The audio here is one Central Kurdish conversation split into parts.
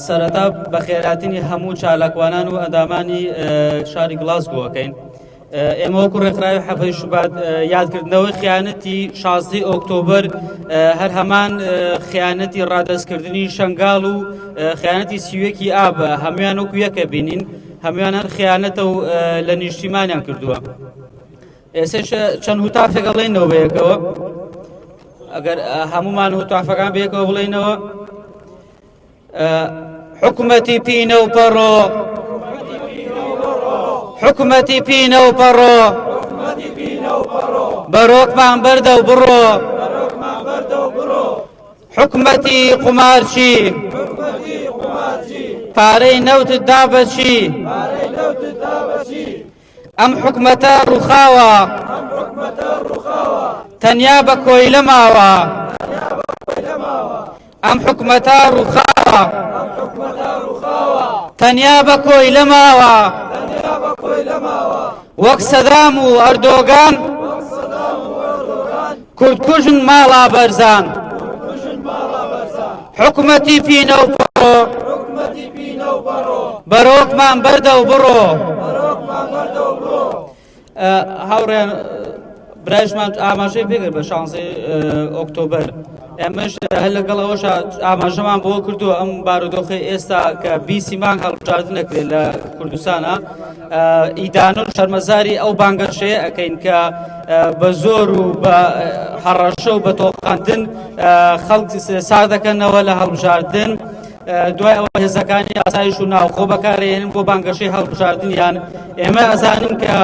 سەرەتا بە خێراتنی هەموو چالاکوانان و ئەندامانی شاری گڵاسگۆکەین. ئێمە وەکو ڕێکخراوی حەفەی شوبات یادکردنەوەی خیانەتی 16 ئۆکتۆبەر هەر هەمان خیانەتی ڕادەستکردنی شەنگاڵ و خیانەتی سیوێکی ئابە هەمویان وەکو یەکە بینین، هەمویان هەر خیانەتە و لە نیشتیمانیان کردووە. ئێستش چەند هوتافێک ئەڵێنەوە بەیەکەوە، ئەگەر هەمومان هوتافەکان بەیەکەوە بڵێنەوە: حکومەتی پینە و پەڕۆ، حکومەتی پینە و پەڕۆ، بەرۆکمان بەردە و بڕۆ، حکومەتی قومارچی، پارەی نەوتت دابەچی، ئەم حکومەتە ڕووخاوە تەنیا بە کۆی لەماوە، ئەم حکومەتە ڕووخاوە تەنیا بە کۆی لەماوە، وەک سەدام و ئەردۆگان کوردکوژن ماڵا بەرزان، حکومەتی پینە و پەڕۆ، بەرۆکمان بەردە و بڕۆ. هاوڕێیان برایشمان ئاماژەی پێکرد بە 16 ئۆکتۆبەر، ئێمەش هەر لەگەڵەوەش ئاماژەمان بۆ کردووە ئەم بارودۆخی ئێستا کە 20 مانگ هەڵبژاردن نەکرێت لە کوردستانە، ئیدانە و شەرمەزاری ئەو بانگەشەیە ئەکەین کە بە زۆر و بە هەڕەشە و بە تۆقاندن خەڵک سار دەکەنەوە لە هەڵبژاردن، دوای ئەوە هێزەکانی ئاسایش و ناوخۆ بەکارهێنن بۆ بانگەشەی هەڵبژاردنیان. ئێمە ئەزانین کە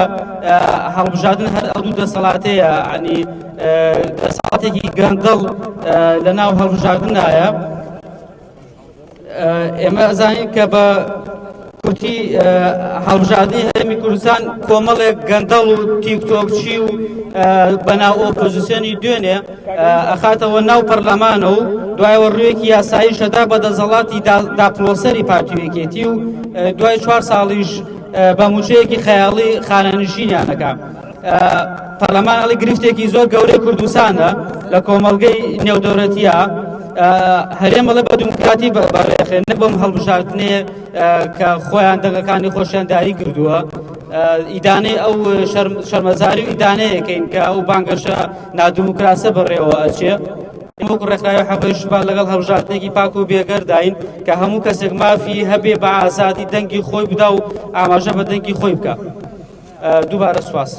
هەڵبژاردن هەر ئەو دوو دەسەڵاتەیە، ینی دەسەڵاتێکی گەندەڵ لە ناو هەڵبژاردنایە. ئێمە ئەزانین کە بە کورتی هەڵبژاردنی هەرێمی کوردستان کۆمەڵێک گەندەڵ و تیکتۆکچی و بەناو ئۆپۆزیسیۆنی دوێنێ ئەخاتەوە ناو پەرلەمانە و دوایەوە ڕوویەکی یاساییشەدا بە دەسەڵاتی داپلۆسەری پارتیوێکێتی و دوای 4 ساڵیش بە موچەیەکی خەیاڵی خانەنشینیانەکە. پەرلەمان ئەڵی گرفتێکی زۆر گەورەی کوردستانە لە کۆمەڵگەی نێودەوڵەتیە، هەرێم بەڵێ بە دیموکراتی بەڕێخێنە بەم هەڵبژاردنێ کە خۆیان دەنگەکانی خۆشیان داری کردووە. ئیدانەی ئەو شەرمەزاری و ئیدانەیەکەین کە ئەو بانگەشە نادیموکراسە بەڕێوە ئەچێ. ئێمە وەکو ڕێکخراوی حەفەی شوبات لەگەڵ هەڵبژاردنێکی پاک و بێگەرداین کە هەموو کەسێک مافی هەبێ بە ئازادی دەنگی خۆی بدا و ئاماژە بە دەنگی خۆی بکە. دووبارە سوپاس.